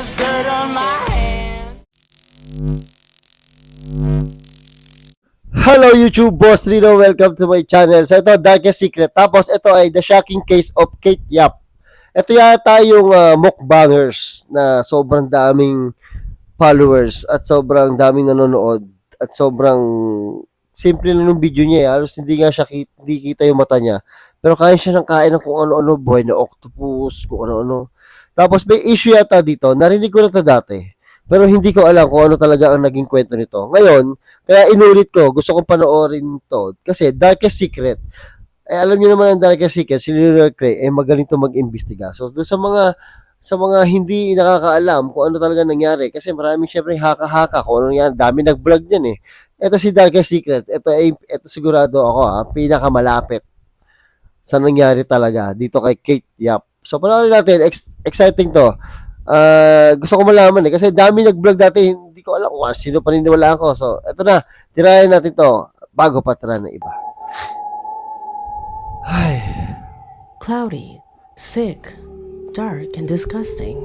there's dirt on my hands. Hello YouTube, Boss Rino. Welcome to my channel. So ito, Darkest Secret. Tapos ito ay The Shocking Case of Kate Yap. Ito yata yung mukbangers na sobrang daming followers at sobrang daming nanonood at sobrang simple lang yung video niya. Halos hindi nga siya hindi kita yung mata niya. Pero kaya siya ng kain ng kung ano-ano, buhay na octopus, kung ano-ano. Tapos may issue yata dito. Narinig ko na ito dati. Pero hindi ko alam kung ano talaga ang naging kwento nito. Ngayon, kaya inulit ko, gusto kong panoorin to. Kasi Darkest Secret, alam niyo naman ang Darkest Secret, si Lil Cray, magaling to mag-imbestiga. So, doon sa mga hindi nakakaalam kung ano talaga nangyari, kasi maraming syempre haka-haka kung ano yan, dami nag-vlog yan eh. Ito si Darkest Secret, ito sigurado ako pinakamalapit sa nangyari talaga dito kay Kate Yap. So, panoorin natin, exciting to. Gusto ko malaman kasi dami nag-vlog dati, hindi ko alam kung sino paniniwala ako. So, eto na, tirayan natin to bago pa tira na iba. Ay. Cloudy, sick, dark, and disgusting.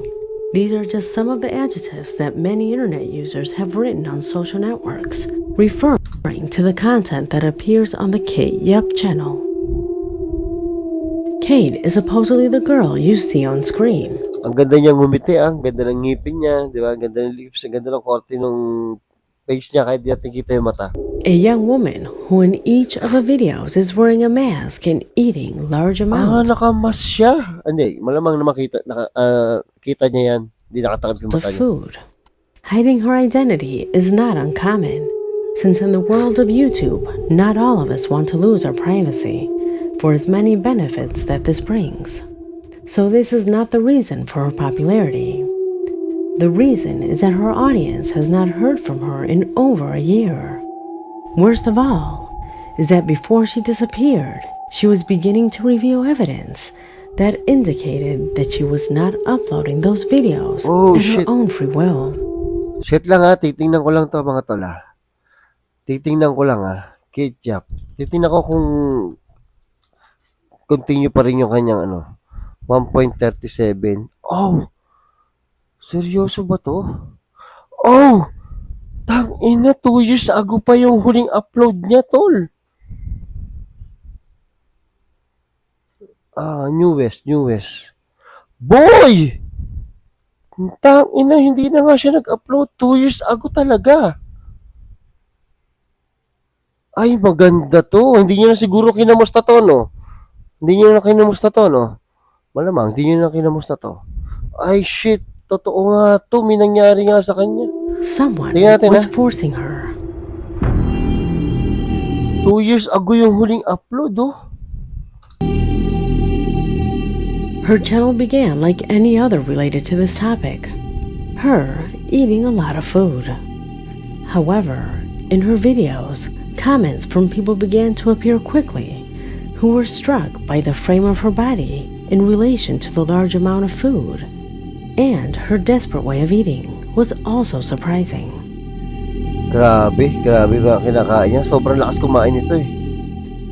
These are just some of the adjectives that many internet users have written on social networks, referring to the content that appears on the Kate Yap channel. Kate is supposedly the girl you see on screen. Ang ganda niyang ngumiti, ang ganda ng ngipin niya, di ba? Ang ganda ng lips, ang ganda ng korte ng face niya kahit di natin kita yung mata. A young woman who in each of the videos is wearing a mask and eating large amounts Nakamas siya. Hindi, malamang na kita niya yan. Hindi nakatakip yung of mata niya. food. Hiding her identity is not uncommon, since in the world of YouTube, not all of us want to lose our privacy for as many benefits that this brings. So this is not the reason for her popularity. The reason is that her audience has not heard from her in over a year. Worst of all is that before she disappeared, she was beginning to reveal evidence that indicated that she was not uploading those videos at her own free will. Shit lang titingnan ko lang to mga tola. Titingnan ko lang Kate Yap. Titingnan ko kung continue pa rin yung kanyang 1.37. Oh! Seryoso ba to? Oh! Tangina, 2 years ago pa yung huling upload niya, tol. Newest. Boy! Tangina, hindi na nga siya nag-upload. 2 years ago talaga. Ay, maganda to. Hindi niyo na siguro kinamusta to, no? Hindi niyo na kinamusta to, no? Malamang, hindi niyo na kinamusta to. Ay, shit. Totoo nga to. May nangyari nga sa kanya. Someone natin, was forcing her. 2 years ago yung huling upload, Her channel began like any other related to this topic. Her eating a lot of food. However, in her videos, comments from people began to appear quickly who were struck by the frame of her body in relation to the large amount of food, and her desperate way of eating was also surprising. Grabe ba kinakain niya? Sobrang lakas kumain ito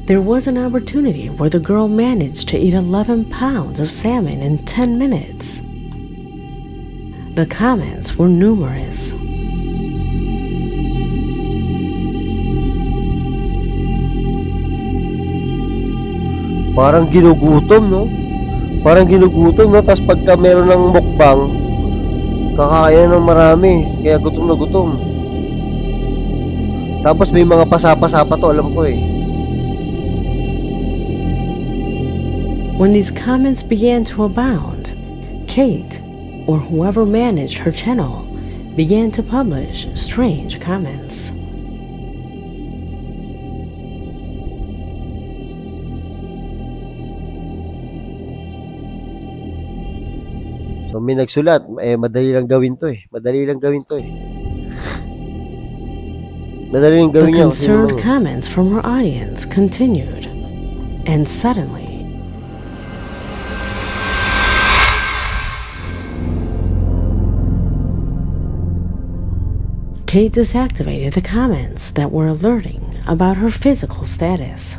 There was an opportunity where the girl managed to eat 11 pounds of salmon in 10 minutes. The comments were numerous. Parang ginugutom, no? Tapos pagka meron ng mukbang, kakain ng marami. Kaya gutom na gutom. Tapos may mga pasapa pa to, alam ko When these comments began to abound, Kate, or whoever managed her channel, began to publish strange comments. So may nagsulat, madali lang gawin to The concerned comments from her audience continued, and suddenly, Kate deactivated the comments that were alerting about her physical status.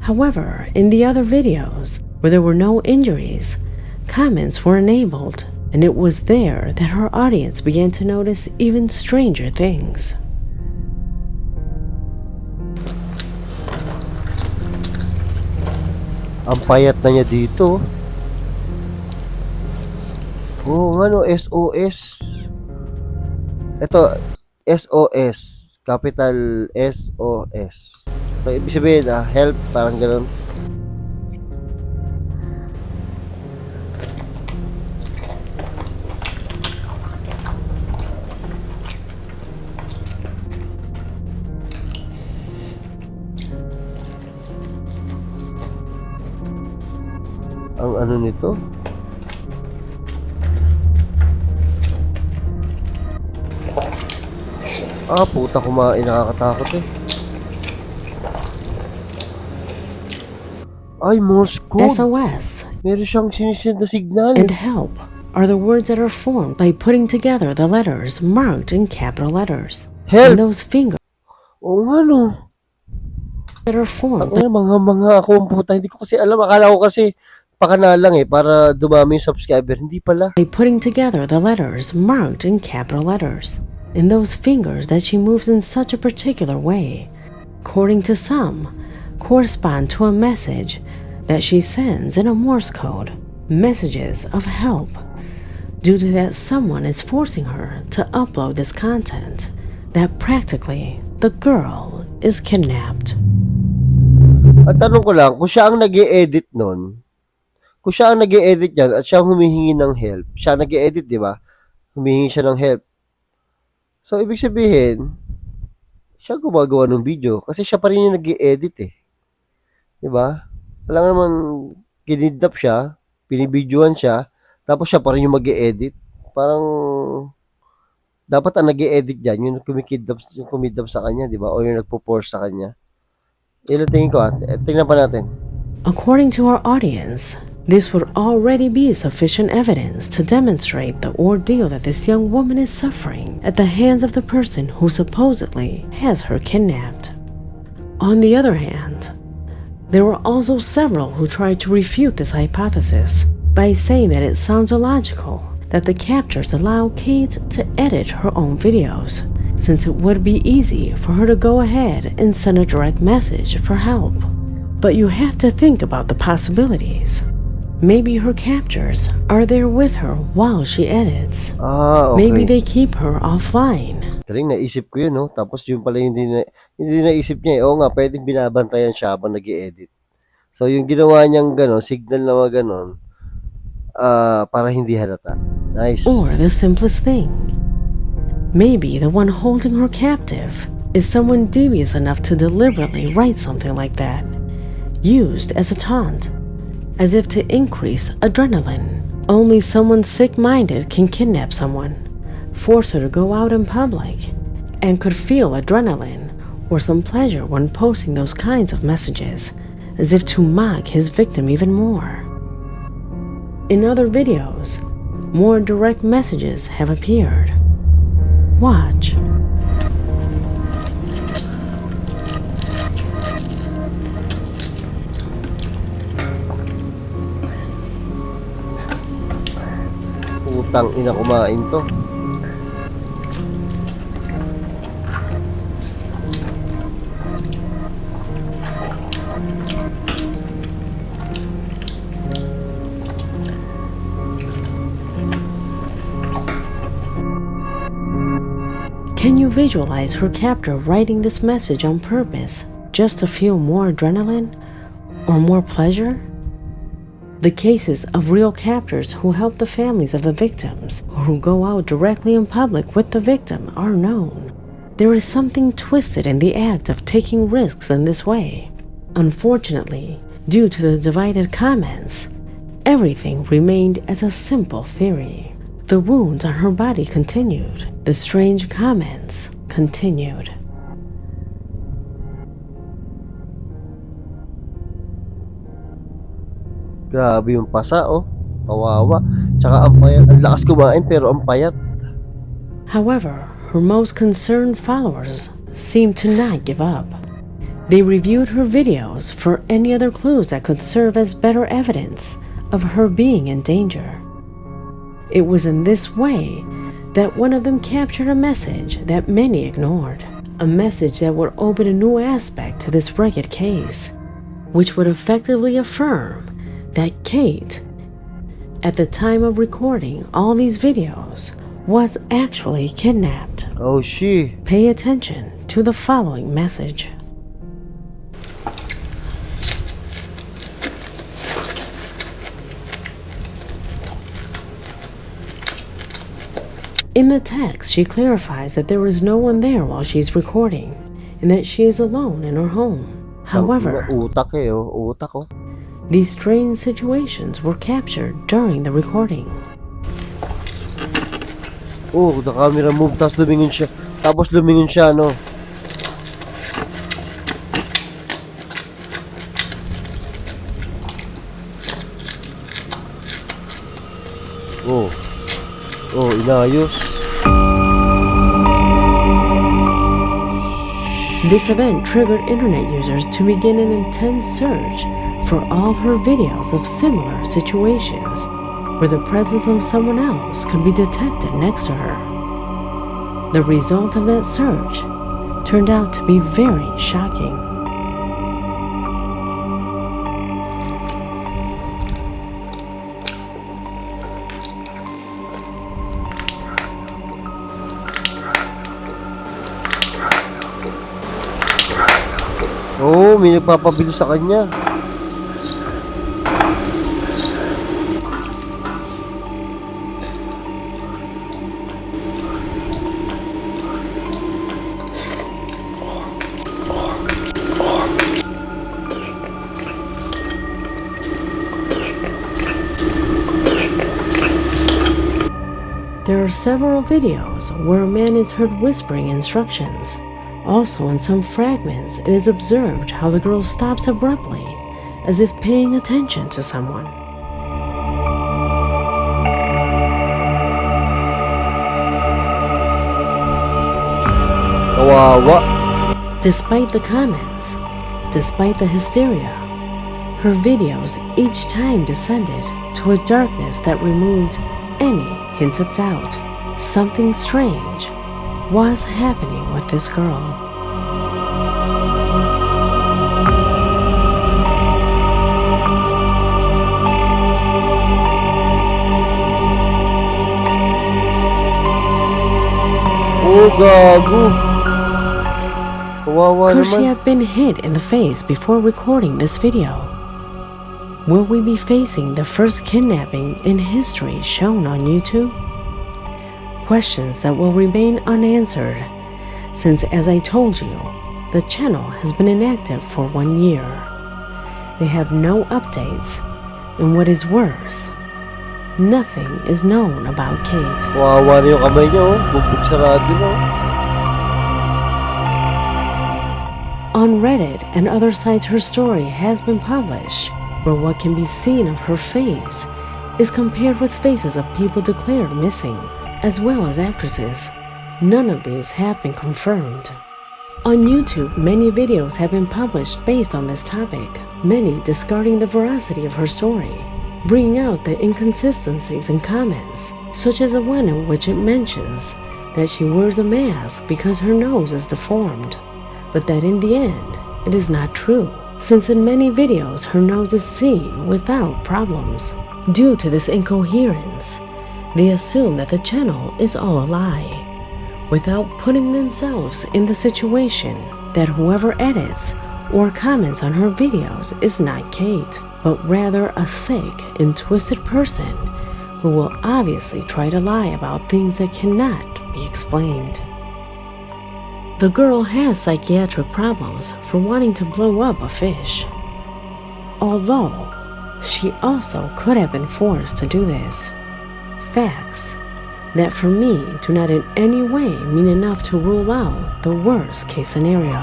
However, in the other videos, where there were no injuries, comments were enabled And it was there that her audience began to notice even stranger things. Ang payat na niya dito. Ano, SOS. Ito, SOS. Capital SOS. So, ibig sabihin, help, parang ganun. Ang ano nito? Puta, kumain, nakakatakot eh. Ay, Morse code. SOS Meron siyang sinisend na signal. and help are the words that are formed by putting together the letters marked in capital letters. Help! And those fingers Oo nga, no. that are formed Mga ako ang puta. Hindi ko kasi alam. Akala ko kasi pakana lang eh, para dumami yung subscriber. Hindi pala. by putting together the letters marked in capital letters. And those fingers that she moves in such a particular way, according to some, correspond to a message that she sends in a Morse code, messages of help, due to that someone is forcing her to upload this content, that practically the girl is kidnapped. At tanong ko lang, kung siya ang nag-e-edit nun, kung siya ang nag-e-edit yan at siya ang humihingi ng help, siya nag-e-edit, di ba? Humihingi siya ng help. So, ibig sabihin, siya gumagawa ng video kasi siya pa rin yung nag-e-edit eh. Di ba? Alam naman, kinidnap siya, pinibidyoan siya, tapos siya pa rin yung mag-e-edit. Parang, dapat ang nag-e-edit dyan, yung kumidnap sa kanya, di ba? O yung nagpo-force sa kanya. Ilan tingin ko tingnan pa natin. According to our audience, this would already be sufficient evidence to demonstrate the ordeal that this young woman is suffering at the hands of the person who supposedly has her kidnapped. On the other hand, there were also several who tried to refute this hypothesis by saying that it sounds illogical that the captors allow Kate to edit her own videos, since it would be easy for her to go ahead and send a direct message for help. But you have to think about the possibilities. Maybe her captors are there with her while she edits. Okay. Maybe they keep her offline. Galing, naisip ko yun, no? Tapos yung pala hindi naisip niya eh. Oo nga, pwedeng binabantayan siya habang nag-i-edit. So, yung ginawa niyang gano'n, signal na mga gano'n, para hindi halata. Nice. Or the simplest thing. Maybe the one holding her captive is someone devious enough to deliberately write something like that, used as a taunt, as if to increase adrenaline. Only someone sick-minded can kidnap someone, force her to go out in public, and could feel adrenaline or some pleasure when posting those kinds of messages, as if to mock his victim even more. In other videos, more direct messages have appeared. Watch. Putang ina, kumain to. Can you visualize her captor writing this message on purpose just to feel more adrenaline or more pleasure? The cases of real captors who help the families of the victims or who go out directly in public with the victim are known. There is something twisted in the act of taking risks in this way. Unfortunately, due to the divided comments, everything remained as a simple theory. The wounds on her body continued. The strange comments continued. Grabe yung pasa, oh. Kawawa. Tsaka ang payat. Ang lakas kumain pero ang payat. However, her most concerned followers seemed to not give up. They reviewed her videos for any other clues that could serve as better evidence of her being in danger. It was in this way that one of them captured a message that many ignored, a message that would open a new aspect to this rugged case, which would effectively affirm that Kate, at the time of recording all these videos, was actually kidnapped. Oh, she. Pay attention to the following message. In the text, she clarifies that there is no one there while she's recording and that she is alone in her home. However, Utak eh, oh. Utak oh. these strange situations were captured during the recording. Oh, the camera move, tapos lumingin siya, no? Oh, inayos. This event triggered internet users to begin an intense search for all her videos of similar situations where the presence of someone else could be detected next to her. The result of that search turned out to be very shocking. Oh, may nagpapabili sa kanya. There are several videos where a man is heard whispering instructions. Also, in some fragments, it is observed how the girl stops abruptly, as if paying attention to someone. Kawawa. Despite the comments, despite the hysteria, her videos each time descended to a darkness that removed any hint of doubt. Something strange was happening with this girl. Oh, gago. Kawawa Could she naman. have been hit in the face before recording this video? Will we be facing the first kidnapping in history shown on YouTube? Questions that will remain unanswered, since, as I told you, the channel has been inactive for 1 year. They have no updates, and what is worse, nothing is known about Kate. Kawawa na yung kamay niya, oh. Bugbog sarado na, oh. On Reddit and other sites, her story has been published, where what can be seen of her face is compared with faces of people declared missing, as well as actresses. None of these have been confirmed. On YouTube, many videos have been published based on this topic, many discarding the veracity of her story, bringing out the inconsistencies in comments, such as the one in which it mentions that she wears a mask because her nose is deformed, but that in the end, it is not true, since in many videos her nose is seen without problems. Due to this incoherence, they assume that the channel is all a lie, without putting themselves in the situation that whoever edits or comments on her videos is not Kate, but rather a sick and twisted person who will obviously try to lie about things that cannot be explained. The girl has psychiatric problems for wanting to blow up a fish, although she also could have been forced to do this. Facts that for me do not in any way mean enough to rule out the worst case scenario.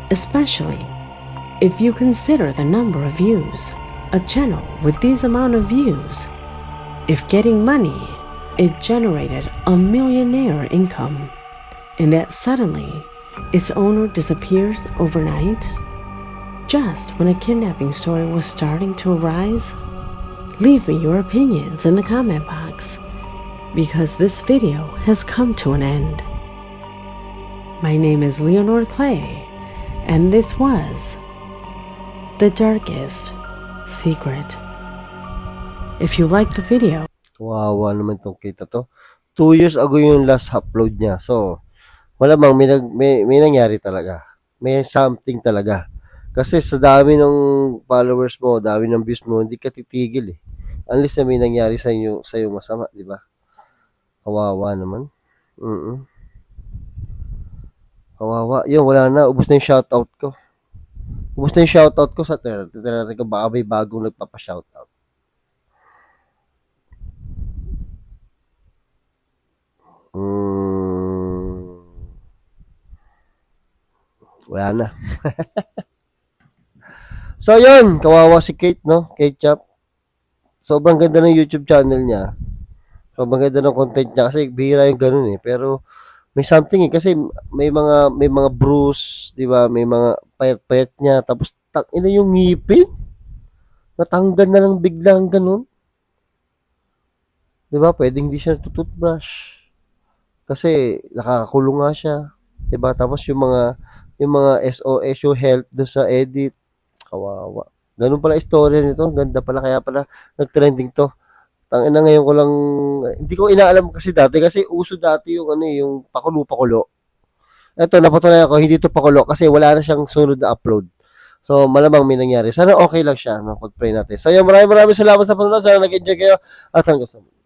Especially if you consider the number of views. A channel with these amount of views, if getting money, it generated a millionaire income, and that suddenly its owner disappears overnight, just when a kidnapping story was starting to arise. Leave me your opinions in the comment box, because this video has come to an end. My name is Leonor Clay, and this was The Darkest Secret. If you like the video, Kawawa naman tong kita to. 2 years ago yung last upload niya. So, malamang may nangyari talaga. May something talaga. Kasi sa dami ng followers mo, dami ng views mo, hindi ka titigil eh. Unless na may nangyari sa iyo masama, di ba? Kawawa naman. Kawawa. Yun, wala na. Ubus na yung shoutout ko. Ubus na yung shoutout ko sa tinatin ko. Baka may bagong nagpapa-shoutout. Wala na. So, yun. Kawawa si Kate, no? Kate Chap. Sobrang ganda ng YouTube channel niya. Sobrang ganda ng content niya. Kasi bihira yung ganun eh. Pero, may something eh. Kasi may mga bruise, di ba? May mga payat-payat niya. Tapos, ina yung ngipin. Natanggal na lang biglang ganun. Di ba? Pwedeng hindi siya tututbrush. Kasi, nakakakulong nga siya. Di ba? Tapos, yung mga SOS, yung help doon sa edit. Kawawa. Ganun pala istorya nito. Ganda pala. Kaya pala nag-trending to. Tangina ngayon ko lang, hindi ko inaalam kasi dati. Kasi uso dati yung yung pakulo-pakulo. Eto, napatunayan ko, hindi to pakulo. Kasi wala na siyang sunod na upload. So, malamang may nangyari. Sana okay lang siya. No? Pag-pray natin. So, yun, maraming salamat sa panonood. Sana nag-enjoy kayo. At hanggang sa muli.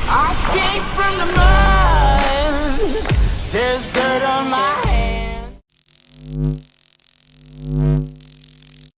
I came from the mud. There's dirt on my hands.